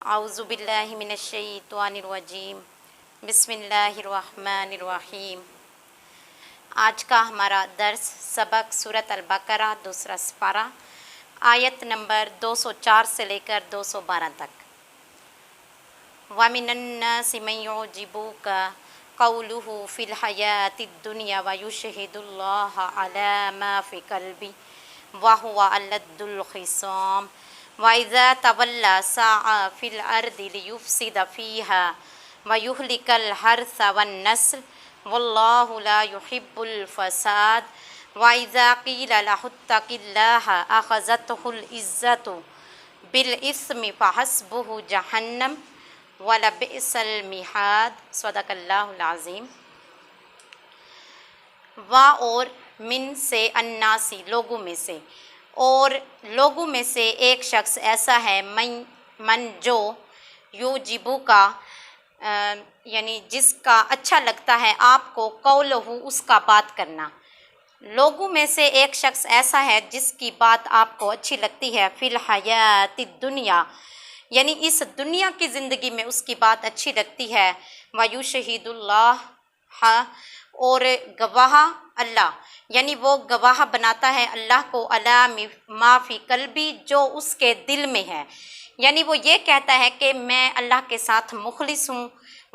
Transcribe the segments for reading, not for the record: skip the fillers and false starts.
اعوذ باللہ من الشیطان الرجیم بسم اللہ الرحمن الرحیم۔ آج کا ہمارا درس سبق سورۃ البقرہ دوسرا سپارہ آیت نمبر 204 سے لے کر 212 تک۔ وَمِنَ النَّاسِ مَن يُعْجِبُكَ قَوْلُهُ فِي الْحَيَاةِ الدُّنْيَا وَيُشْهِدُ اللَّهَ عَلَى مَا فِي قَلْبِهِ وَهُوَ أَلَدُّ الْخِصَامِ وَإِذَا تَوَلَّى سَعَىٰ فِي الْأَرْضِ لِيُفْسِدَ فِيهَا وَيُهْلِكَ الْحَرْثَ وَالنَّسْلَ وَاللَّهُ لَا يُحِبُّ الْفَسَادَ وَإِذَا قِيلَ لَهُ اتَّقِ اللَّهَ أَخَذَتْهُ الْعِزَّةُ بِالْإِثْمِ فَحَسْبُهُ جَهَنَّمُ وَلَبِئْسَ الْمِہَادُ۔ صدق اللہ العظیم۔ اور من سے الناسی لوگوں میں سے، اور لوگوں میں سے ایک شخص ایسا ہے من جو یوجبو کا یعنی جس کا اچھا لگتا ہے آپ کو قولہ اس کا بات کرنا۔ لوگوں میں سے ایک شخص ایسا ہے جس کی بات آپ کو اچھی لگتی ہے فی الحیات الدنیا، یعنی اس دنیا کی زندگی میں اس کی بات اچھی لگتی ہے۔ وَيُشْهِدُ اللَّهَ، اور گواہ اللہ، یعنی وہ گواہ بناتا ہے اللہ کو علی ما فی قلبی، جو اس کے دل میں ہے، یعنی وہ یہ کہتا ہے کہ میں اللہ کے ساتھ مخلص ہوں۔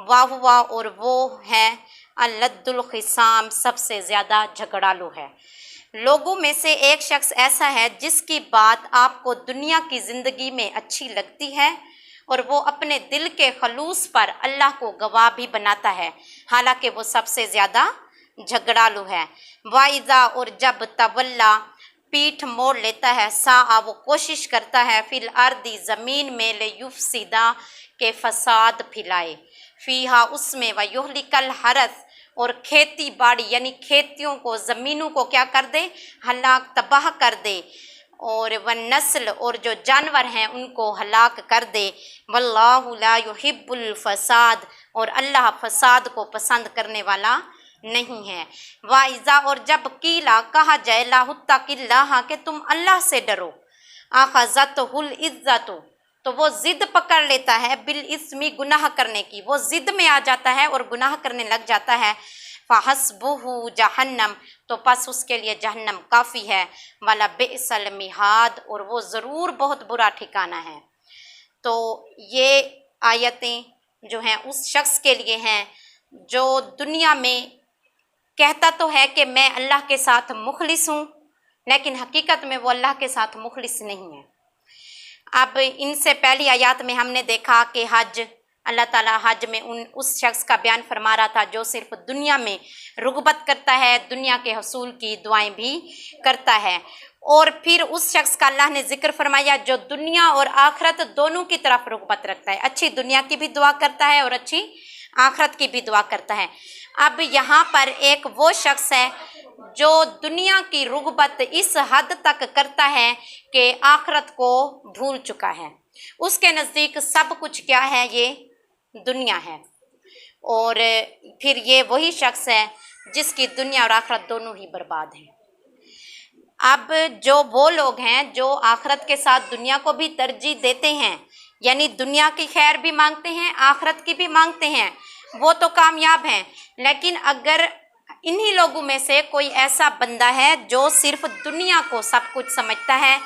واہ اور وہ ہے الد الخصام، سب سے زیادہ جھگڑالو ہے۔ لوگوں میں سے ایک شخص ایسا ہے جس کی بات آپ کو دنیا کی زندگی میں اچھی لگتی ہے اور وہ اپنے دل کے خلوص پر اللہ کو گواہ بھی بناتا ہے، حالانکہ وہ سب سے زیادہ جھگڑالو ہے۔ وَإِذَا، اور جب تولا پیٹھ موڑ لیتا ہے، سعیٰ وہ کوشش کرتا ہے، فی الارض زمین میں، لیفسدا کہ فساد پھیلائے، فیہا اس میں، ویہلک الحرث اور کھیتی باڑی یعنی کھیتیوں کو زمینوں کو کیا کر دے، ہلاک تباہ کر دے، اور والنسل اور جو جانور ہیں ان کو ہلاک کر دے۔ واللہ لا یحب الفساد، اور اللہ فساد کو پسند کرنے والا نہیں ہے۔ وَإِذَا، اور جب قیلا کہا جائے، لا اتق اللہ کہ تم اللہ سے ڈرو، اخذتہ العزت تو وہ ضد پکڑ لیتا ہے، بالاسم گناہ کرنے کی، وہ ضد میں آ جاتا ہے اور گناہ کرنے لگ جاتا ہے۔ فحسبہ جہنم تو پس اس کے لیے جہنم کافی ہے، وَلَبِئْسَ الْمِہَادُ اور وہ ضرور بہت برا ٹھکانہ ہے۔ تو یہ آیتیں جو ہیں اس شخص کے لیے ہیں جو دنیا میں کہتا تو ہے کہ میں اللہ کے ساتھ مخلص ہوں، لیکن حقیقت میں وہ اللہ کے ساتھ مخلص نہیں ہے۔ اب ان سے پہلی آیات میں ہم نے دیکھا کہ حج، اللہ تعالیٰ حج میں اس شخص کا بیان فرما رہا تھا جو صرف دنیا میں رغبت کرتا ہے، دنیا کے حصول کی دعائیں بھی کرتا ہے، اور پھر اس شخص کا اللہ نے ذکر فرمایا جو دنیا اور آخرت دونوں کی طرف رغبت رکھتا ہے، اچھی دنیا کی بھی دعا کرتا ہے اور اچھی آخرت کی بھی دعا کرتا ہے۔ اب یہاں پر ایک وہ شخص ہے جو دنیا کی رغبت اس حد تک کرتا ہے کہ آخرت کو بھول چکا ہے، اس کے نزدیک سب کچھ کیا ہے، یہ دنیا ہے، اور پھر یہ وہی شخص ہے جس کی دنیا اور آخرت دونوں ہی برباد ہیں۔ اب جو وہ لوگ ہیں جو آخرت کے ساتھ دنیا کو بھی ترجیح دیتے ہیں، یعنی دنیا کی خیر بھی مانگتے ہیں، آخرت کی بھی مانگتے ہیں، وہ تو کامیاب ہیں، لیکن اگر انہی لوگوں میں سے کوئی ایسا بندہ ہے جو صرف دنیا کو سب کچھ سمجھتا ہے،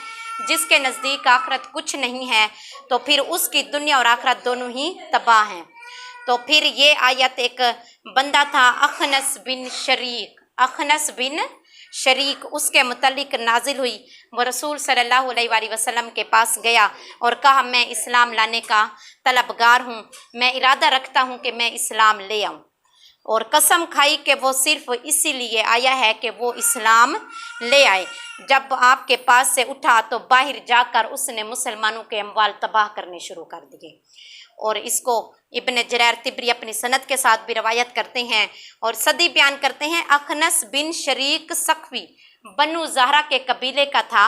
جس کے نزدیک آخرت کچھ نہیں ہے، تو پھر اس کی دنیا اور آخرت دونوں ہی تباہ ہیں۔ تو پھر یہ آیت ایک بندہ تھا اخنس بن شریک، اس کے متعلق نازل ہوئی۔ وہ رسول صلی اللہ علیہ وآلہ وسلم کے پاس گیا اور کہا میں اسلام لانے کا طلبگار ہوں، میں ارادہ رکھتا ہوں کہ میں اسلام لے آؤں، اور قسم کھائی کہ وہ صرف اسی لیے آیا ہے کہ وہ اسلام لے آئے۔ جب آپ کے پاس سے اٹھا تو باہر جا کر اس نے مسلمانوں کے اموال تباہ کرنے شروع کر دیے، اور اس کو ابن جریر طبری اپنی سند کے ساتھ بھی روایت کرتے ہیں اور صدی بیان کرتے ہیں۔ اخنس بن شریک سقفی بنو زہرہ کے قبیلے کا تھا،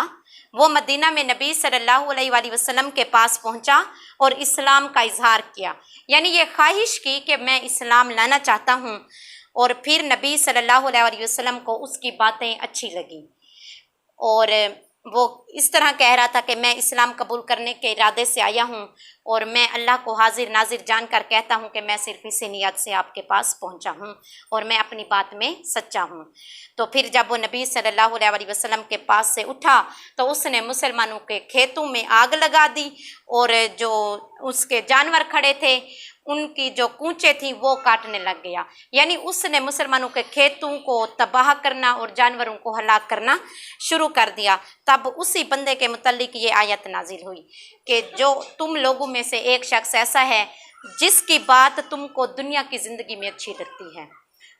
وہ مدینہ میں نبی صلی اللہ علیہ وآلہ وسلم کے پاس پہنچا اور اسلام کا اظہار کیا، یعنی یہ خواہش کی کہ میں اسلام لانا چاہتا ہوں، اور پھر نبی صلی اللہ علیہ وآلہ وسلم کو اس کی باتیں اچھی لگیں، اور وہ اس طرح کہہ رہا تھا کہ میں اسلام قبول کرنے کے ارادے سے آیا ہوں اور میں اللہ کو حاضر ناظر جان کر کہتا ہوں کہ میں صرف اسی نیت سے آپ کے پاس پہنچا ہوں اور میں اپنی بات میں سچا ہوں۔ تو پھر جب وہ نبی صلی اللہ علیہ وسلم کے پاس سے اٹھا تو اس نے مسلمانوں کے کھیتوں میں آگ لگا دی اور جو اس کے جانور کھڑے تھے ان کی جو کونچیں تھیں وہ کاٹنے لگ گیا، یعنی اس نے مسلمانوں کے کھیتوں کو تباہ کرنا اور جانوروں کو ہلاک کرنا شروع کر دیا۔ تب اسی بندے کے متعلق یہ آیت نازل ہوئی کہ جو تم لوگوں میں سے ایک شخص ایسا ہے جس کی بات تم کو دنیا کی زندگی میں اچھی لگتی ہے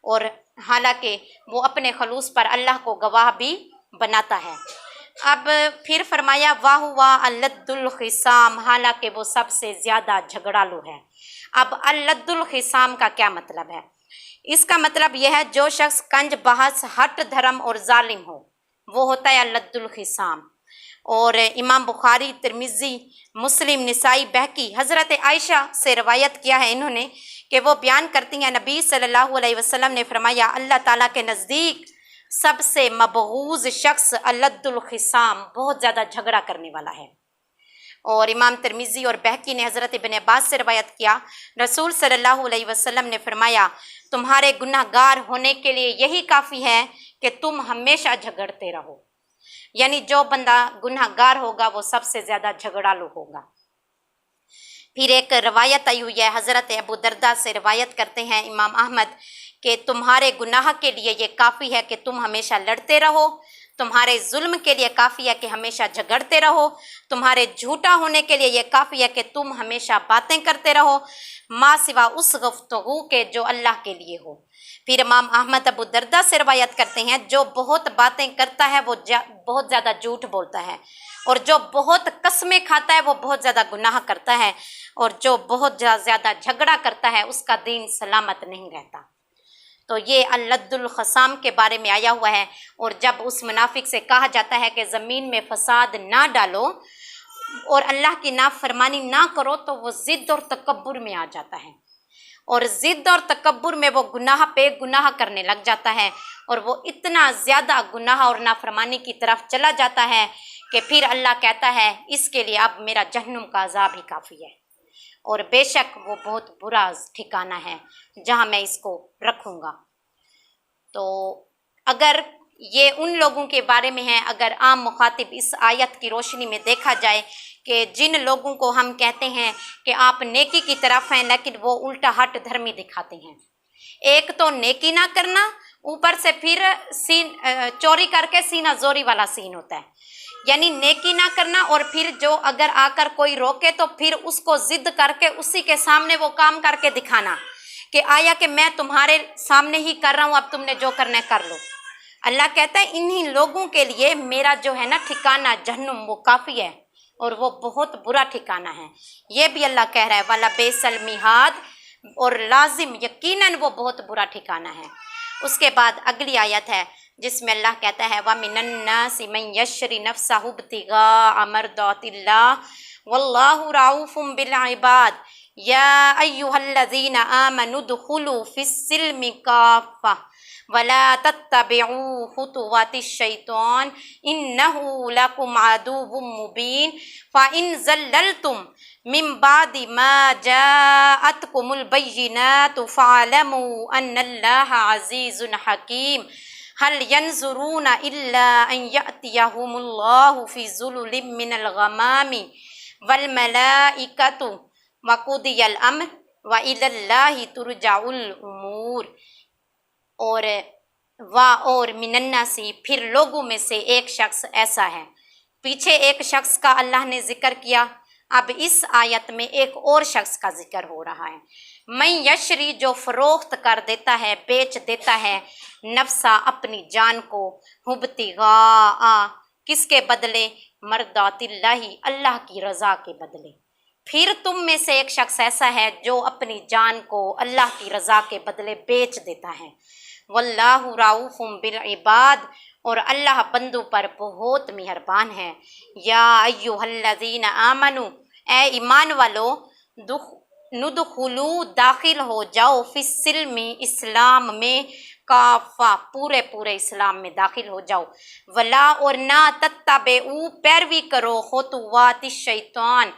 اور حالانکہ وہ اپنے خلوص پر اللہ کو گواہ بھی بناتا ہے۔ اب پھر فرمایا واہ الد الخصام، حالانکہ وہ سب سے زیادہ جھگڑالو ہے۔ اب الد الخصام کا کیا مطلب ہے؟ اس کا مطلب یہ ہے جو شخص کنج بحث ہٹ دھرم اور ظالم ہو وہ ہوتا ہے الد الخصام۔ اور امام بخاری، ترمذی، مسلم، نسائی، بہقی حضرت عائشہ سے روایت کیا ہے انہوں نے کہ وہ بیان کرتی ہیں نبی صلی اللہ علیہ وسلم نے فرمایا اللہ تعالیٰ کے نزدیک سب سے مبغوض شخص الد الخصام، بہت زیادہ جھگڑا کرنے والا ہے۔ اور امام ترمذی اور بہقی نے حضرت ابن عباس سے روایت کیا رسول صلی اللہ علیہ وسلم نے فرمایا تمہارے گناہ گار ہونے کے لیے یہی کافی ہے کہ تم ہمیشہ جھگڑتے رہو، یعنی جو بندہ گناہ گار ہوگا وہ سب سے زیادہ جھگڑالو ہوگا۔ پھر ایک روایت آئی ہوئی ہے حضرت ابو درداء سے روایت کرتے ہیں امام احمد کہ تمہارے گناہ کے لیے یہ کافی ہے کہ تم ہمیشہ لڑتے رہو، تمہارے ظلم کے لیے کافی ہے کہ ہمیشہ جھگڑتے رہو، تمہارے جھوٹا ہونے کے لیے یہ کافی ہے کہ تم ہمیشہ باتیں کرتے رہو ما سوا اس گفتگو کے جو اللہ کے لیے ہو۔ پھر امام احمد ابو درداء سے روایت کرتے ہیں جو بہت باتیں کرتا ہے وہ بہت زیادہ جھوٹ بولتا ہے، اور جو بہت قسمیں کھاتا ہے وہ بہت زیادہ گناہ کرتا ہے، اور جو بہت زیادہ جھگڑا کرتا ہے اس کا دین سلامت نہیں رہتا۔ تو یہ الد الخصام کے بارے میں آیا ہوا ہے۔ اور جب اس منافق سے کہا جاتا ہے کہ زمین میں فساد نہ ڈالو اور اللہ کی نافرمانی نہ کرو تو وہ ضد اور تکبر میں آ جاتا ہے، اور ضد اور تکبر میں وہ گناہ پہ گناہ کرنے لگ جاتا ہے، اور وہ اتنا زیادہ گناہ اور نافرمانی کی طرف چلا جاتا ہے کہ پھر اللہ کہتا ہے اس کے لیے اب میرا جہنم کا عذاب ہی کافی ہے، اور بے شک وہ بہت برا ٹھکانہ ہے جہاں میں اس کو رکھوں گا۔ تو اگر یہ ان لوگوں کے بارے میں ہے، اگر عام مخاطب اس آیت کی روشنی میں دیکھا جائے کہ جن لوگوں کو ہم کہتے ہیں کہ آپ نیکی کی طرف ہیں لیکن وہ الٹا ہٹ دھرمی دکھاتے ہیں، ایک تو نیکی نہ کرنا، اوپر سے پھر چوری کر کے سینہ زوری والا سین ہوتا ہے، یعنی نیکی نہ کرنا، اور پھر جو اگر آ کر کوئی روکے تو پھر اس کو ضد کر کے اسی کے سامنے وہ کام کر کے دکھانا کہ آیا کہ میں تمہارے سامنے ہی کر رہا ہوں، اب تم نے جو کرنا ہے کر لو۔ اللہ کہتا ہے انہی لوگوں کے لیے میرا جو ہے نا ٹھکانہ جہنم وہ کافی ہے، اور وہ بہت برا ٹھکانہ ہے۔ یہ بھی اللہ کہہ رہا ہے وَلَبِئْسَ الْمِہَادُ، اور لازم یقیناً وہ بہت برا ٹھکانہ ہے۔ اس کے بعد اگلی آیت ہے جس میں اللہ کہتا ہے وَمِنَ النَّاسِ مَن يَشْرِي نَفْسَهُ ابْتِغَاءَ مَرْضَاتِ اللَّهِ وَاللَّهُ رَءُوفٌ بِالْعِبَادِ يَا أَيُّهَا الَّذِينَ آمَنُوا ادْخُلُوا فِي السِّلْمِ كَافَّةً وَلَا تَتَّبِعُوا خُطُوَاتِ الشَّيْطَانِ إِنَّهُ لَكُمْ عَدُوٌّ مُّبِينٌ فَإِن زَلَّلْتُم مِّن بَعْدِ مَا جَاءَتْكُمُ الْبَيِّنَاتُ فَاعْلَمُوا أَنَّ اللَّهَ عَزِيزٌ حَكِيمٌ هل ينظرون إلا أن يأتيهم الله في ظلل من الغمام والملائكة وقضي الأمر وإلى الله ترجع الأمور۔ اور من الناس، پھر لوگوں میں سے ایک شخص ایسا ہے، پیچھے ایک شخص کا اللہ نے ذکر کیا، اب اس آیت میں ایک اور شخص کا ذکر ہو رہا ہے۔ من یشری، جو فروخت کر دیتا ہے، بیچ دیتا ہے، نفسا، اپنی جان کو، ابتغاء، کس کے بدلے؟ مرضات اللہ، اللہ کی رضا کے بدلے۔ پھر تم میں سے ایک شخص ایسا ہے جو اپنی جان کو اللہ کی رضا کے بدلے بیچ دیتا ہے۔ واللہ رؤوف بالعباد، اور اللہ بندوں پر بہت مہربان ہے۔ یا ایھا الذین آمنو، اے ایمان والو، ندخلو، داخل ہو جاؤ، فی السلم، اسلام میں، काफा पूरे पूरे इस्लाम में दाखिल हो जाओ। वला और ना तत्तबेऊ पैरवी करो खुतुवाति शैतान,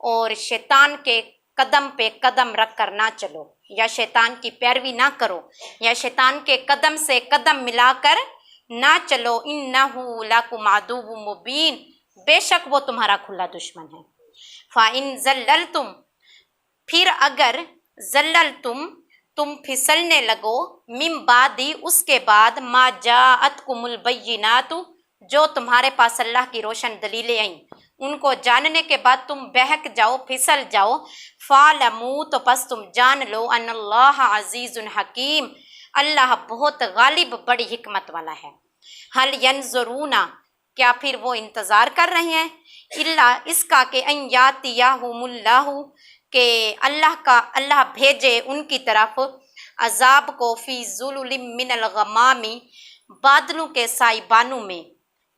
और शैतान के कदम पे कदम रख कर ना चलो, या शैतान की पैरवी ना करो, या शैतान के कदम से कदम मिलाकर ना चलो। इन्नहु लकुम अदुव्वुम मुबीन, बेशक वो तुम्हारा खुला दुश्मन है। फ़ाइन ज़ल्लल्तुम, फिर अगर ज़ल्लल्तुम तुम फिसलने लगो, मिन बादी उसके बाद, मा जाअतकुमुल बय्यिनातु जो तुम्हारे पास अल्लाह की रोशन दलीलें आईं, उनको जानने के बाद तुम बहक जाओ, फिसल जाओ। फ़ालमू, तो बस तुम जान लो, अन्नल्लाह अज़ीज़ुन हकीम, अल्लाह बहुत गालिब बड़ी हिकमत वाला है। हल यंज़ुरूना, क्या फिर वो इंतज़ार कर रहे हैं, इल्ला इसका कि अन यातियाहुमुल्लाहु, के अल्लाह भेजे उनकी तरफ अजाब को, फ़ी ज़ुलुलिम मिनल गमामी, बादलों के साइबानों में,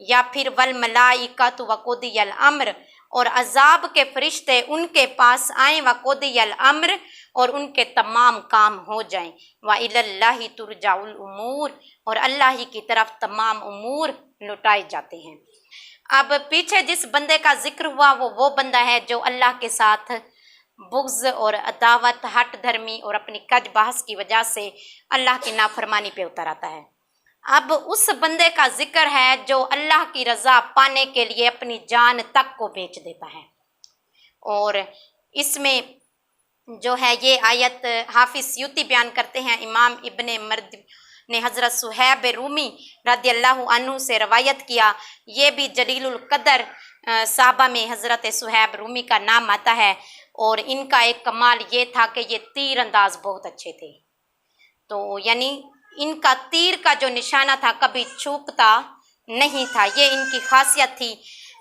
या फिर वल मलाइकतु व कुदियल अम्र, और अजाब के फरिश्ते उनके पास आए, व कुदियल अम्र, और उनके तमाम काम हो जाएं। व इलल्लाहि तुरजाउल उमूर, और अल्लाह ही की तरफ तमाम उमूर लौटाए जाते हैं। अब पीछे जिस बंदे का जिक्र हुआ वो बंदा है जो अल्लाह के साथ बुग़्ज़ और अदावत, हट धर्मी और अपनी कज बहस की वजह से अल्लाह की नाफरमानी पे उतर आता है। अब उस बंदे का जिक्र है जो अल्लाह की रज़ा पाने के लिए अपनी जान तक को बेच देता है। और इसमें जो है ये आयत हाफिज़ सयूती बयान करते हैं, इमाम इब्ने मर्द ने हज़रत सुहैब रूमी रदियल्लाहु अन्हु से रवायत किया। ये भी जलीलुल कदर साहबा में हज़रत सुहैब रूमी का नाम आता है, और इनका एक कमाल ये था कि ये तीर अंदाज बहुत अच्छे थे। तो यानी इनका तीर का जो निशाना था कभी चूकता नहीं था, ये इनकी खासियत थी।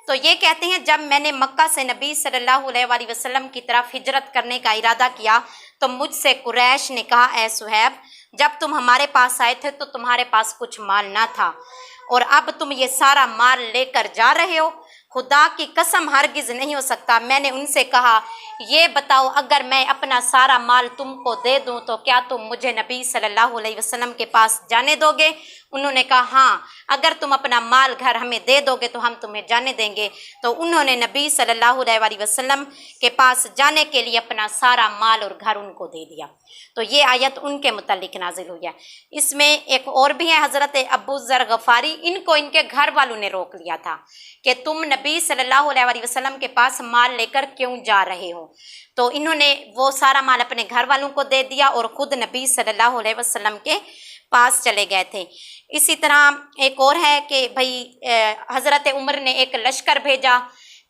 तो ये कहते हैं, जब मैंने मक्का से नबी सल्लल्लाहु अलैहि वसल्लम की तरफ हिजरत करने का इरादा किया तो मुझसे कुरैश ने कहा, ए सुहैब, जब तुम हमारे पास आए थे तो तुम्हारे पास कुछ माल ना था, और अब तुम ये सारा माल लेकर जा रहे हो, खुदा की कसम हरगिज़ नहीं हो सकता। मैंने उनसे कहा, ये बताओ, अगर मैं अपना सारा माल तुमको दे दूं तो क्या तुम मुझे नबी सल्लल्लाहु अलैहि वसल्लम के पास जाने दोगे? उन्होंने कहा, हाँ, अगर तुम अपना माल घर हमें दे दोगे तो हम तुम्हें जाने देंगे। तो उन्होंने नबी सल्लल्लाहु अलैहि वसल्लम के पास जाने के लिए अपना सारा माल और घर उनको दे दिया। तो ये आयत उनके मुतालिक नाजिल हुई है। इसमें एक और भी है, हज़रत अबू ज़र गफ़ारी, इनको इनके घर वालों ने रोक लिया था कि तुम नबी सल्लल्लाहु अलैहि वसल्लम के पास माल लेकर क्यों जा रहे हो। तो इन्होंने वो सारा माल अपने घर वालों को दे दिया और ख़ुद नबी सल्लल्लाहु अलैहि वसल्लम के पास चले गए थे। इसी तरह एक और है कि भाई हज़रत उमर ने एक लश्कर भेजा।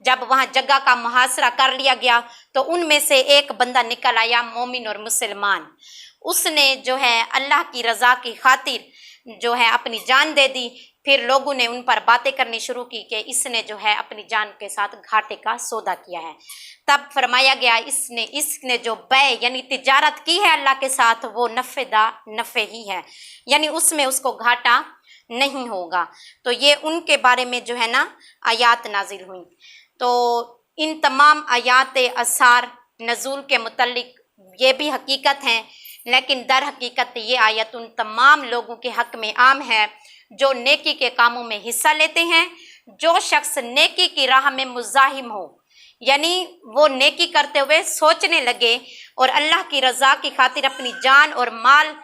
जब वहाँ जगह का मुहासरा कर लिया गया तो उनमें से एक बंदा निकल आया, मोमिन और मुसलमान। उसने जो है अल्लाह की रज़ा की खातिर जो है अपनी जान दे दी। फिर लोगों ने उन पर बातें करनी शुरू की कि इसने जो है अपनी जान के साथ घाटे का सौदा किया है। तब फरमाया गया, इसने जो बै यानी तिजारत की है अल्लाह के साथ, वो नफ़े ही है, यानी उसमें उसको घाटा नहीं होगा। तो ये उनके बारे में जो है ना आयात नाजिल हुई। तो इन तमाम आयात असार नज़ूल के मुतल्लिक ये भी हकीकत हैं, लेकिन दर हकीकत ये आयत उन तमाम लोगों के हक़ में आम है जो नेकी के कामों में हिस्सा लेते हैं। जो शख्स नेकी की राह में मुज़ाहिम हो, यानी वो नेकी करते हुए सोचने लगे और अल्लाह की रज़ा की खातिर अपनी जान और माल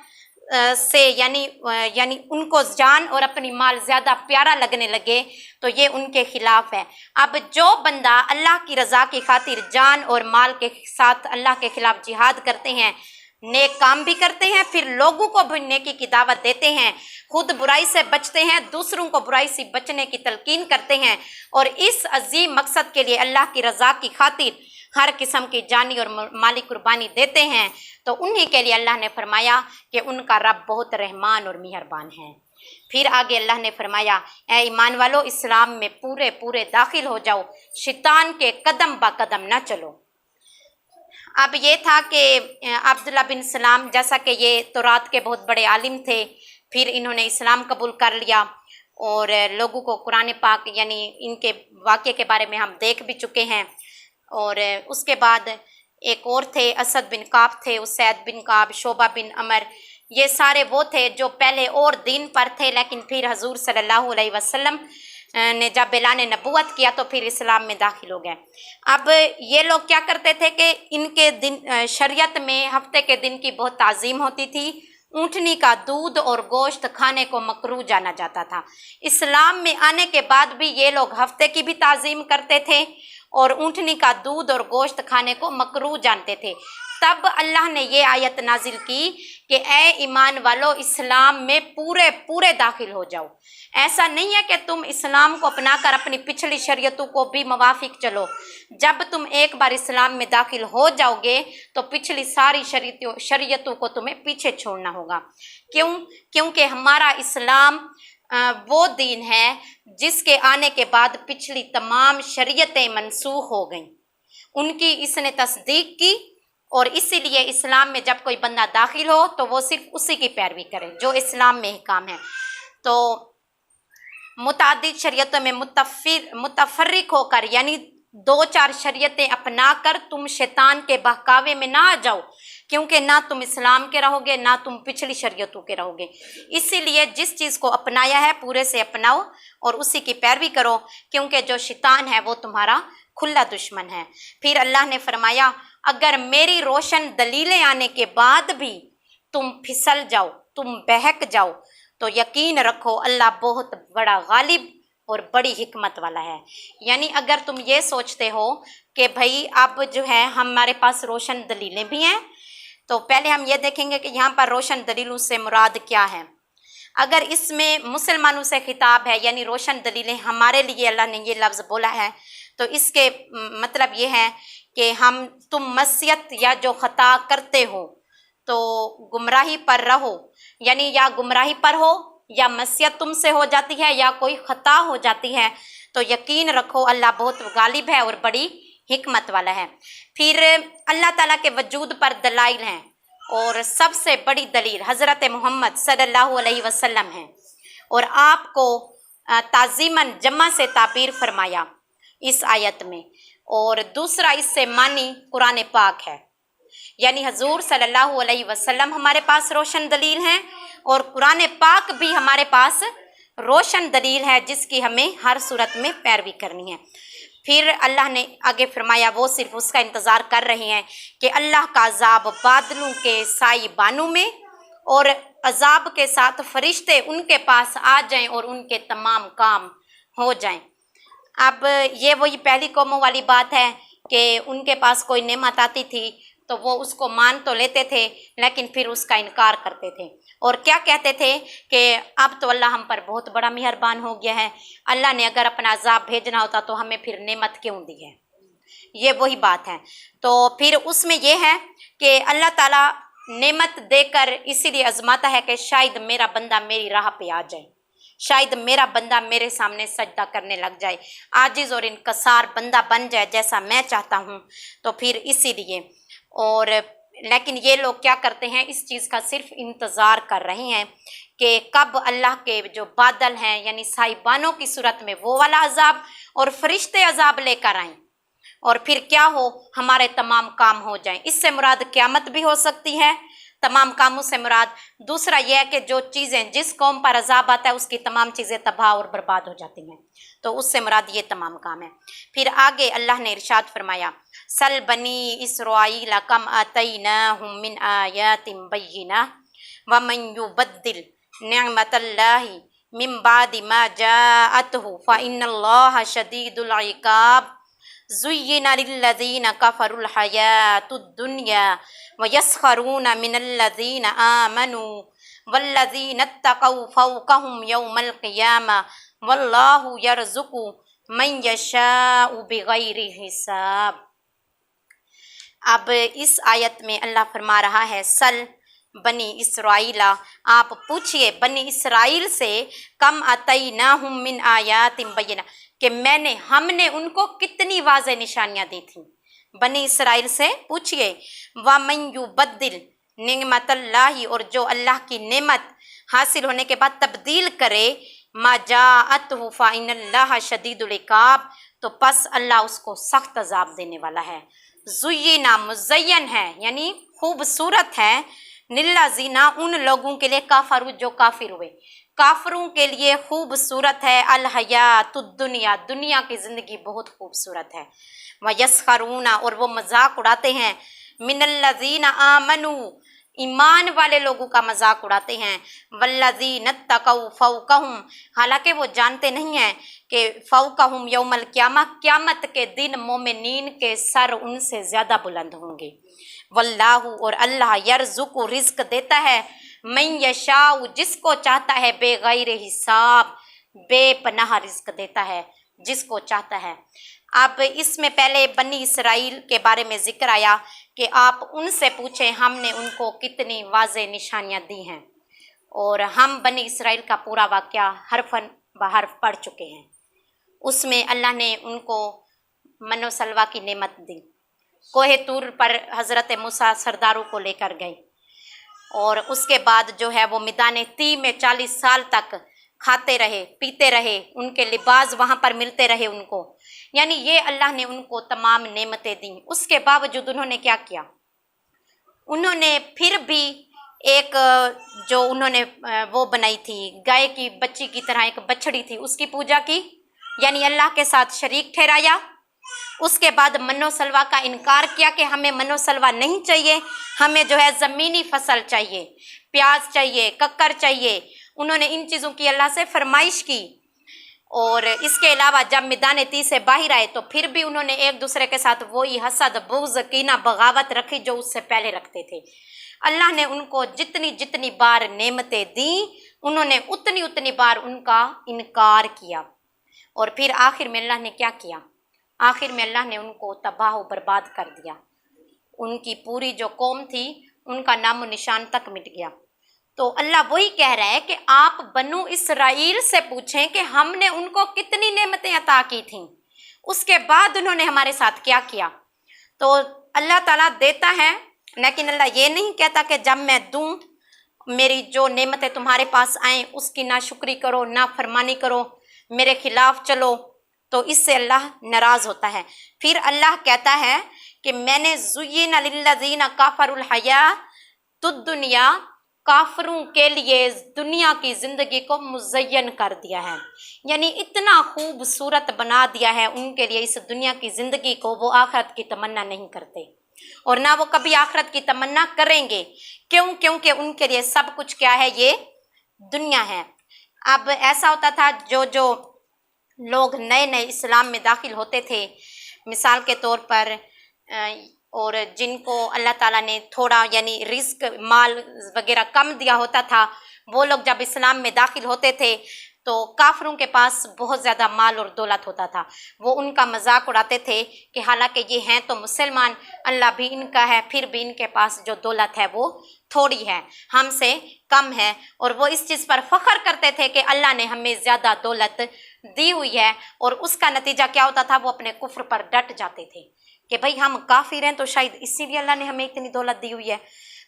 से यानी उनको जान और अपनी माल ज़्यादा प्यारा लगने लगे, तो ये उनके खिलाफ है। अब जो बंदा अल्लाह की रज़ा की खातिर जान और माल के साथ अल्लाह के खिलाफ जिहाद करते हैं, नेक काम भी करते हैं, फिर लोगों को भी नेकी की दावत देते हैं, खुद बुराई से बचते हैं, दूसरों को बुराई से बचने की तलकीन करते हैं, और इस अजीम मकसद के लिए अल्लाह की रज़ा की खातिर हर किस्म की जानी और माली कुर्बानी देते हैं, तो उन्हीं के लिए अल्लाह ने फरमाया कि उनका रब बहुत रहमान और मेहरबान है। फिर आगे अल्लाह ने फरमाया, ए ईमान वालो, इस्लाम में पूरे पूरे दाखिल हो जाओ, शैतान के कदम ब कदम न चलो। अब ये था कि अब्दुल्ला बिन सलाम, जैसा कि ये तौरात के बहुत बड़े आलिम थे, फिर इन्होंने इस्लाम कबूल कर लिया और लोगों को कुरान पाक यानी इनके वाक़े के बारे में हम देख भी चुके हैं। और उसके बाद एक और थे, असद बिन काब थे, उसैद बिन काब, शोबा बिन अमर, یہ سارے وہ تھے جو پہلے اور دین پر تھے، لیکن پھر حضور صلی اللہ علیہ وسلم نے جب اعلان نبوت کیا تو پھر اسلام میں داخل ہو گئے۔ اب یہ لوگ کیا کرتے تھے کہ ان کے دن شریعت میں ہفتے کے دن کی بہت تعظیم ہوتی تھی، اونٹنی کا دودھ اور گوشت کھانے کو مکروہ جانا جاتا تھا۔ اسلام میں آنے کے بعد بھی یہ لوگ ہفتے کی بھی تعظیم کرتے تھے اور اونٹنی کا دودھ اور گوشت کھانے کو مکروہ جانتے تھے۔ تب اللہ نے یہ آیت نازل کی کہ اے ایمان والو، اسلام میں پورے داخل ہو جاؤ۔ ایسا نہیں ہے کہ تم اسلام کو اپنا کر اپنی پچھلی شریعتوں کو بھی موافق چلو۔ جب تم ایک بار اسلام میں داخل ہو جاؤ گے تو پچھلی ساری شریعتوں کو تمہیں پیچھے چھوڑنا ہوگا۔ کیونکہ ہمارا اسلام وہ دین ہے جس کے آنے کے بعد پچھلی تمام شریعتیں منسوخ ہو گئیں، ان کی اس نے تصدیق کی، اور اسی لیے اسلام میں جب کوئی بندہ داخل ہو تو وہ صرف اسی کی پیروی کرے جو اسلام میں احکام ہے۔ تو متعدد شریعتوں میں متفرق ہو کر، یعنی 2-4 شریعتیں اپنا کر تم شیطان کے بہکاوے میں نہ آ جاؤ، کیونکہ نہ تم اسلام کے رہو گے نہ تم پچھلی شریعتوں کے رہو گے۔ اسی لیے جس چیز کو اپنایا ہے پورے سے اپناؤ اور اسی کی پیروی کرو، کیونکہ جو شیطان ہے وہ تمہارا کھلا دشمن ہے۔ پھر اللہ نے فرمایا اگر میری روشن دلیلیں آنے کے بعد بھی تم پھسل جاؤ، تم بہک جاؤ، تو یقین رکھو اللہ بہت بڑا غالب اور بڑی حکمت والا ہے۔ یعنی اگر تم یہ سوچتے ہو کہ بھائی اب جو ہے ہمارے پاس روشن دلیلیں بھی ہیں، تو پہلے ہم یہ دیکھیں گے کہ یہاں پر روشن دلیلوں سے مراد کیا ہے۔ اگر اس میں مسلمانوں سے خطاب ہے، یعنی روشن دلیلیں ہمارے لیے اللہ نے یہ لفظ بولا ہے، تو اس کے مطلب یہ ہے کہ تم معصیت یا جو خطا کرتے ہو تو گمراہی پر رہو، یعنی یا گمراہی پر ہو یا معصیت تم سے ہو جاتی ہے یا کوئی خطا ہو جاتی ہے، تو یقین رکھو اللہ بہت غالب ہے اور بڑی حکمت والا ہے۔ پھر اللہ تعالیٰ کے وجود پر دلائل ہیں، اور سب سے بڑی دلیل حضرت محمد صلی اللہ علیہ وسلم ہے، اور آپ کو تعظیماً جمع سے تعبیر فرمایا اس آیت میں، اور دوسرا اس سے معنی قرآن پاک ہے، یعنی حضور صلی اللہ علیہ وسلم ہمارے پاس روشن دلیل ہیں، اور قرآن پاک بھی ہمارے پاس روشن دلیل ہے جس کی ہمیں ہر صورت میں پیروی کرنی ہے۔ پھر اللہ نے آگے فرمایا وہ صرف اس کا انتظار کر رہے ہیں کہ اللہ کا عذاب بادلوں کے سائے بانوں میں اور عذاب کے ساتھ فرشتے ان کے پاس آ جائیں اور ان کے تمام کام ہو جائیں۔ اب یہ وہی پہلی قوموں والی بات ہے کہ ان کے پاس کوئی نعمت آتی تھی تو وہ اس کو مان تو لیتے تھے لیکن پھر اس کا انکار کرتے تھے، اور کیا کہتے تھے کہ اب تو اللہ ہم پر بہت بڑا مہربان ہو گیا ہے، اللہ نے اگر اپنا عذاب بھیجنا ہوتا تو ہمیں پھر نعمت کیوں دی ہے۔ یہ وہی بات ہے۔ تو پھر اس میں یہ ہے کہ اللہ تعالیٰ نعمت دے کر اسی لیے آزماتا ہے کہ شاید میرا بندہ میری راہ پہ آ جائے، شاید میرا بندہ میرے سامنے سجدہ کرنے لگ جائے، عاجز اور انکسار بندہ بن جائے جیسا میں چاہتا ہوں۔ تو پھر اسی لیے اور لیکن یہ لوگ کیا کرتے ہیں، اس چیز کا صرف انتظار کر رہے ہیں کہ کب اللہ کے جو بادل ہیں یعنی سائبانوں کی صورت میں وہ والا عذاب اور فرشتے عذاب لے کر آئیں اور پھر کیا ہو، ہمارے تمام کام ہو جائیں۔ اس سے مراد قیامت بھی ہو سکتی ہے، تمام کاموں سے مراد دوسرا یہ ہے کہ جو چیزیں جس قوم پر عذاب آتا ہے اس کی تمام چیزیں تباہ اور برباد ہو جاتی ہیں، تو اس سے مراد یہ تمام کام ہے۔ پھر آگے اللہ نے ارشاد فرمایا سل بنی اسرائیل کم آتیناہم من آیات بینہ ومن یبدل نعمت اللہ من بعد ما جاءتہ فإن اللہ شدید العقاب زین للذین کفروا الحیاۃ الدنیا ویسخرون من الذین آمنوا والذین اتقوا فوقهم یوم القیامہ واللہ یرزق من یشاء بغیر حساب۔ اب اس آیت میں اللہ فرما رہا ہے سل بنی اسرائیل، آپ پوچھئے بنی اسرائیل سے کم آتیناہم من آیات بینہ کہ ہم نے ان کو کتنی واضح نشانیاں دی تھیں۔ بنی اسرائیل سے پوچھئے وَمَن يُبَدِّلْ نعمت اللہ، اور جو اللہ کی نعمت حاصل ہونے کے بعد تبدیل کرے ما جاءتہ فإن اللہ شدید العقاب، تو پس اللہ اس کو سخت عذاب دینے والا ہے۔ زینا مزین ہے یعنی خوبصورت ہے लिल्लज़ीना उन लोगों के लिए काफरू जो काफिर हुए, काफरों के लिए खूबसूरत है अल हयातुद दुनिया, दुनिया की ज़िंदगी बहुत खूबसूरत है। व यस्खरूना और वो मजाक उड़ाते हैं, मिनल्लज़ीना आमनू ईमान वाले लोगों का मजाक उड़ाते हैं, वल्लज़ीना तक़ौ फ़ौक़हुम हालांकि वो जानते नहीं हैं कि फ़ौक़हुम यौमल क़ियामा क़यामत के दिन मोमिनीन के सर उनसे ज़्यादा बुलंद होंगे। वल्लाहु और अल्लाह यरज़ुक़ु रिज़्क़ देता है, मन यशाउ जिसको चाहता है, बेगैर हिसाब बेपनाह रिज़्क़ देता है जिसको चाहता है। अब इसमें पहले बनी इसराइल के बारे में जिक्र आया कि आप उनसे पूछें हमने उनको कितनी वाज़ेह निशानियाँ दी हैं, और हम बनी इसराइल का पूरा वाक़या हरफन बहरफ पढ़ चुके हैं। उसमें अल्लाह ने उनको मनो सलवा की नेमत दी। कोहे तूर पर हज़रत मूसा सरदारों को लेकर गए, और उसके बाद जो है वो मैदान ती में 40 साल तक खाते रहे पीते रहे, उनके लिबास वहाँ पर मिलते रहे उनको, यानी ये अल्लाह ने उनको तमाम नेमतें दी। उसके बावजूद उन्होंने क्या किया, उन्होंने फिर भी एक जो उन्होंने वो बनाई थी गाय की बच्ची की तरह एक बछड़ी थी, उसकी पूजा की, यानी अल्लाह के साथ शरीक ठहराया। उसके बाद मनो सलवा का इनकार किया कि हमें मनो सलवा नहीं चाहिए, हमें जो है ज़मीनी फसल चाहिए, प्याज चाहिए, कक्कर चाहिए। उन्होंने इन चीज़ों की अल्लाह से फरमाइश की। और इसके अलावा जब मैदान ती से बाहर आए तो फिर भी उन्होंने एक दूसरे के साथ वही हसद बुग़्ज़ कीना बगावत रखी जो उससे पहले रखते थे। अल्लाह ने उनको जितनी जितनी बार नेमतें दी, उन्होंने उतनी उतनी बार उनका इनकार किया, और फिर आखिर में अल्लाह ने क्या किया, आखिर में अल्लाह ने उनको तबाह व बर्बाद कर दिया। उनकी पूरी जो कौम थी उनका नामो निशान तक मिट गया। तो अल्लाह वही कह रहा है कि आप बनु इसराइल से पूछें कि हमने उनको कितनी नेमतें अता की थीं, उसके बाद उन्होंने हमारे साथ क्या किया। तो अल्लाह ताला देता है, लेकिन अल्लाह ये नहीं कहता कि जब मैं दूँ मेरी जो नेमतें तुम्हारे पास आएँ उसकी ना शुक्री करो, ना फरमानी करो, मेरे खिलाफ चलो, तो इससे अल्लाह नाराज़ होता है। फिर अल्लाह कहता है कि मैंने ज़ुय्यिना लिल्लज़ीना काफ़रुल हयातुद दुनिया, काफरों के लिए दुनिया की ज़िंदगी को मुज़य्यन कर दिया है, यानी इतना खूबसूरत बना दिया है उनके लिए इस दुनिया की ज़िंदगी को, वो आखिरत की तमन्ना नहीं करते और ना वो कभी आखिरत की तमन्ना करेंगे। क्यों? क्योंकि उनके लिए सब कुछ क्या है, ये दुनिया है। अब ऐसा होता था जो लोग नए नए इस्लाम में दाखिल होते थे, मिसाल के तौर पर, और जिनको अल्लाह ताला ने थोड़ा यानी रिस्क माल वगैरह कम दिया होता था, वो लोग जब इस्लाम में दाखिल होते थे तो काफरों के पास बहुत ज़्यादा माल और दौलत होता था। वो उनका मजाक उड़ाते थे कि हालांकि ये हैं तो मुसलमान, अल्लाह भी इनका है, फिर भी इनके पास जो दौलत है वो थोड़ी है, हमसे कम है। और वो इस चीज़ पर फ़ख्र करते थे कि अल्लाह ने हमें ज़्यादा दौलत दी हुई है, और उसका नतीजा क्या होता था, वो अपने कुफ्र पर डट जाते थे कि भाई हम काफिर हैं तो शायद इसीलिए अल्लाह ने हमें इतनी दौलत दी हुई है।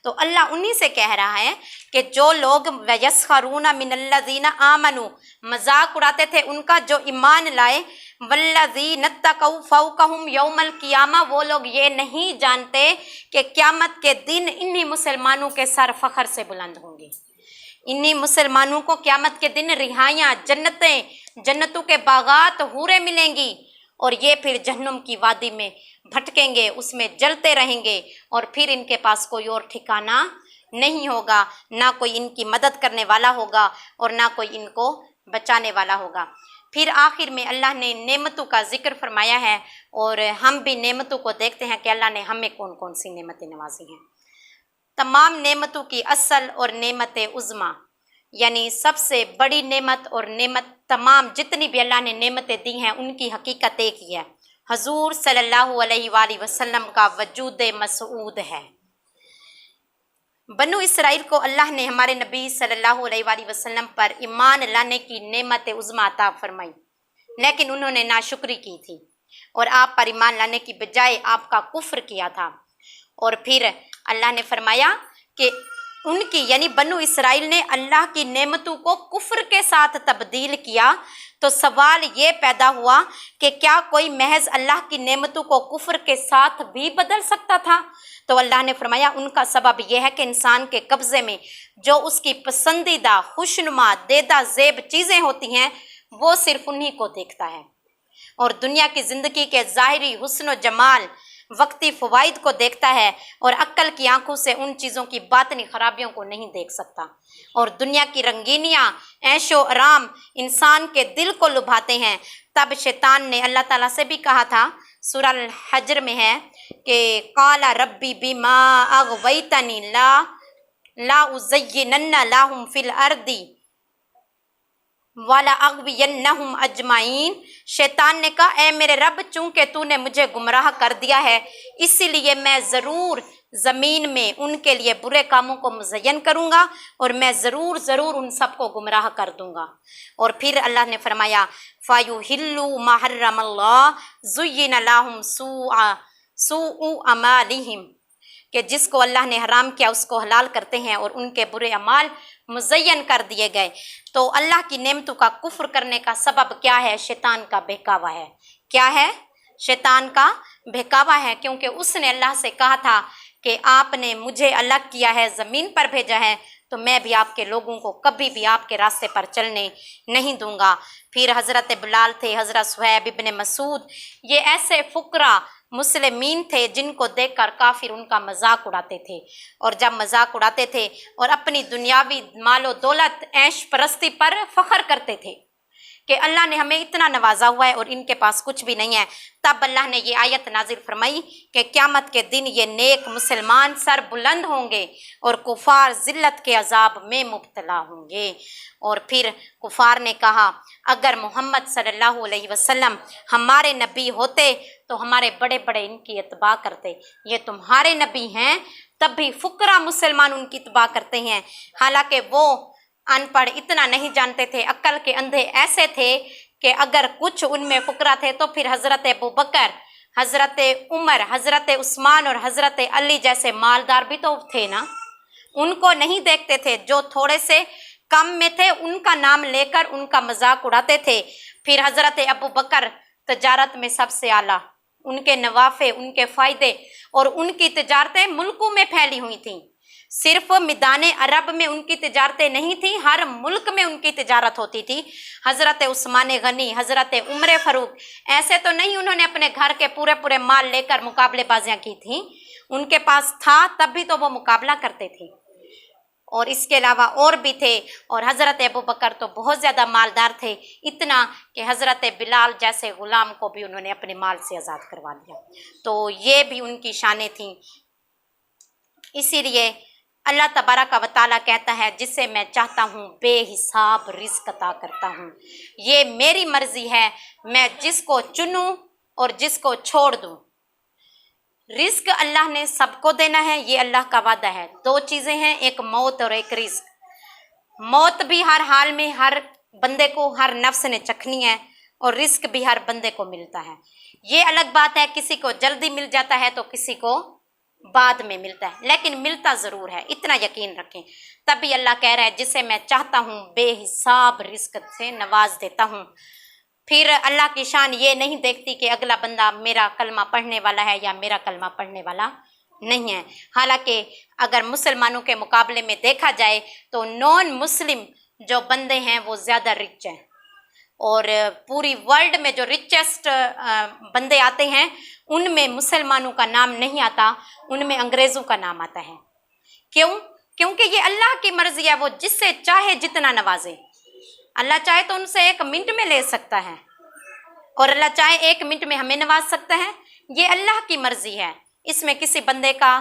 तो अल्लाह उन्हीं से कह रहा है कि जो लोग यस्खरूना मिनल्लज़ीना आमनू मजाक उड़ाते थे उनका जो ईमान लाए, वल्लज़ीना तक़ौ फ़ौक़हुम यौमल क़ियामा, वो लोग ये नहीं जानते कि क़यामत के दिन इन्हीं मुसलमानों के सर फ़ख्र से बुलंद होंगे। इन्हीं मुसलमानों को क़यामत के दिन रिहाइयाँ, जन्नतें, जन्नतों के बागात, हूरें मिलेंगी, और ये फिर जहन्नुम की वादी में भटकेंगे, उसमें जलते रहेंगे, और फिर इनके पास कोई और ठिकाना नहीं होगा, ना कोई इनकी मदद करने वाला होगा और ना कोई इनको बचाने वाला होगा। फिर आखिर में अल्लाह ने नेमतों का जिक्र फरमाया है, और हम भी नेमतों को देखते हैं कि अल्लाह ने हमें कौन कौन सी नेमतें नवाजी हैं। तमाम नेमतों की असल और नेमत उज़्मा, यानी सबसे बड़ी नेमत और नेमत तमाम जितनी भी अल्लाह ने नेमतें दी हैं उनकी हकीकत एक ही है, हजूर सल्लल्लाहु अलैहि वसल्लम का वजूद मसऊद है। बनु इसराइल को अल्लाह ने हमारे नबी सल्लल्लाहु अलैहि वसल्लम पर ईमान लाने की नेमत उज़्मा अता फरमाई, लेकिन उन्होंने नाशुक्री की थी और आप पर ईमान लाने की बजाय आपका कुफ्र किया था। और फिर अल्लाह ने फरमाया कि उनकी यानी बनु इसराइल ने अल्लाह की नेमतों को कुफ्र के साथ तब्दील किया। तो सवाल ये पैदा हुआ कि क्या कोई महज अल्लाह की नेमतों को कुफ्र के साथ भी बदल सकता था? तो अल्लाह ने फरमाया उनका सबब यह है कि इंसान के कब्ज़े में जो उसकी पसंदीदा खुशनुमा देदा ज़ेब चीज़ें होती हैं वो सिर्फ उन्हीं को देखता है और दुनिया की ज़िंदगी के ज़ाहिरी हुस्न व जमाल वक्ती फ़वाइद को देखता है और अक्ल की आंखों से उन चीज़ों की बातनी खराबियों को नहीं देख सकता। और दुनिया की रंगीनियाँ ऐशो आराम इंसान के दिल को लुभाते हैं। तब शैतान ने अल्लाह ताला से भी कहा था, सूरह अल हज्र में है कि काला रब्बी बिमा अग़वैतनी ला उज़य्यिनन्ना लहुम फिल अर्दी वाला अग़वियन्नहुम अजमाइन। शैतान ने कहा, ए मेरे रब, चूँकि तूने मुझे गुमराह कर दिया है इसीलिए मैं ज़रूर ज़मीन में उनके लिए बुरे कामों को मुज़य्यन करूँगा और मैं ज़रूर उन सब को गुमराह कर दूँगा। और फिर अल्लाह ने फरमाया फ़युहिल्लु मा हर्रमल्लाह ज़ुय्यिन लहुम सूअ अमालिहिम, कि जिसको अल्लाह ने हराम किया उसको हलाल करते हैं और उनके बुरे अमाल मुज़य्यन कर दिए गए। तो अल्लाह की नेमतों का कुफ्र करने का सबब क्या है? शैतान का बहकावा है। क्या है? शैतान का बहकावा है, क्योंकि उसने अल्लाह से कहा था कि आपने मुझे अलग किया है, ज़मीन पर भेजा है, तो मैं भी आपके लोगों को कभी भी आपके रास्ते पर चलने नहीं दूंगा। फिर हज़रत बिलाल थे, हज़रत सुहैब इब्न मसूद, ये ऐसे फुकरा मुस्लिमीन थे जिनको देखकर काफिर उनका मजाक उड़ाते थे। और जब मजाक उड़ाते थे और अपनी दुनियावी मालो दौलत ऐश परस्ती पर फख्र करते थे कि अल्लाह ने हमें इतना नवाजा हुआ है और इनके पास कुछ भी नहीं है, तब अल्लाह ने ये आयत नाजिल फरमाई कि क़यामत के दिन ये नेक मुसलमान सर बुलंद होंगे और कुफार ज़िल्लत के अजाब में मुब्तला होंगे। और फिर कुफार ने कहा, अगर मोहम्मद सल्लल्लाहु अलैहि वसल्लम हमारे नबी होते तो हमारे बड़े बड़े इनकी इत्बा करते, ये तुम्हारे नबी हैं तब भी फुकरा मुसलमान उनकी इत्बा करते हैं। हालांकि वो अनपढ़ इतना नहीं जानते थे, अक्ल के अंधे ऐसे थे कि अगर कुछ उनमें फुकरा थे तो फिर हज़रत अबू बकर, हज़रत उमर, हज़रत उस्मान और हज़रत अली जैसे मालदार भी तो थे ना, उनको नहीं देखते थे। जो थोड़े से कम में थे उनका नाम लेकर उनका मजाक उड़ाते थे। फिर हज़रत अबू बकर तजारत में सबसे आला, उनके नवाफे, उनके फ़ायदे और उनकी तजारतें मुल्कों में फैली हुई थीं। सिर्फ मैदान अरब में उनकी तजारतें नहीं थी, हर मुल्क में उनकी तजारत होती थी। हज़रत उस्मान गनी, हज़रत उमर फ़ारूक ऐसे तो नहीं उन्होंने अपने घर के पूरे माल लेकर मुकाबलेबाजियाँ की थी, उनके पास था तब भी तो वो मुकाबला करते थे। और इसके अलावा और भी थे। और हज़रत अबू बकर तो बहुत ज़्यादा मालदार थे, इतना कि हज़रत बिलाल जैसे ग़ुलाम को भी उन्होंने अपने माल से आज़ाद करवा दिया। तो ये भी उनकी शानें थीं। इसीलिए अल्लाह तबारक व तआला कहता है, जिसे मैं चाहता हूँ बेहिसाब रिज़्क़ अता करता हूँ। ये मेरी मर्ज़ी है, मैं जिसको चुनूँ और जिसको छोड़ दूँ। रिज़्क़ अल्लाह ने सबको देना है, ये अल्लाह का वादा है। दो चीज़ें हैं, एक मौत और एक रिज़्क़। मौत भी हर हाल में हर बंदे को, हर नफ्स ने चखनी है, और रिज़्क़ भी हर बंदे को मिलता है। ये अलग बात है, किसी को जल्दी मिल जाता है तो किसी को बाद में मिलता है, लेकिन मिलता ज़रूर है, इतना यकीन रखें। तभी अल्लाह कह रहा है, जिसे मैं चाहता हूँ बेहिसाब रिज़्क़ से नवाज देता हूँ। फिर अल्लाह की शान ये नहीं देखती कि अगला बंदा मेरा कलमा पढ़ने वाला है या मेरा कलमा पढ़ने वाला नहीं है। हालांकि अगर मुसलमानों के मुकाबले में देखा जाए तो नॉन मुस्लिम जो बंदे हैं वो ज़्यादा रिच हैं, और पूरी वर्ल्ड में जो रिचेस्ट बंदे आते हैं उनमें मुसलमानों का नाम नहीं आता, उनमें अंग्रेज़ों का नाम आता है। क्यों? क्योंकि ये अल्लाह की मर्ज़ी है, वो जिससे चाहे जितना नवाजे। अल्लाह चाहे तो उनसे 1 मिनट में ले सकता है, और अल्लाह चाहे 1 मिनट में हमें नवाज सकता है। ये अल्लाह की मर्ज़ी है, इसमें किसी बंदे का,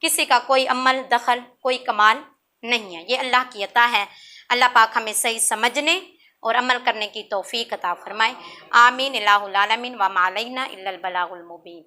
किसी का कोई अमल दखल, कोई कमाल नहीं है। ये अल्लाह की अता है। अल्लाह पाक हमें सही समझने और अमल करने की तौफीक अता फरमाए। आमीन। इलाहुल आलमीन व मा अलैना इल्लल बलागुल मुबीन।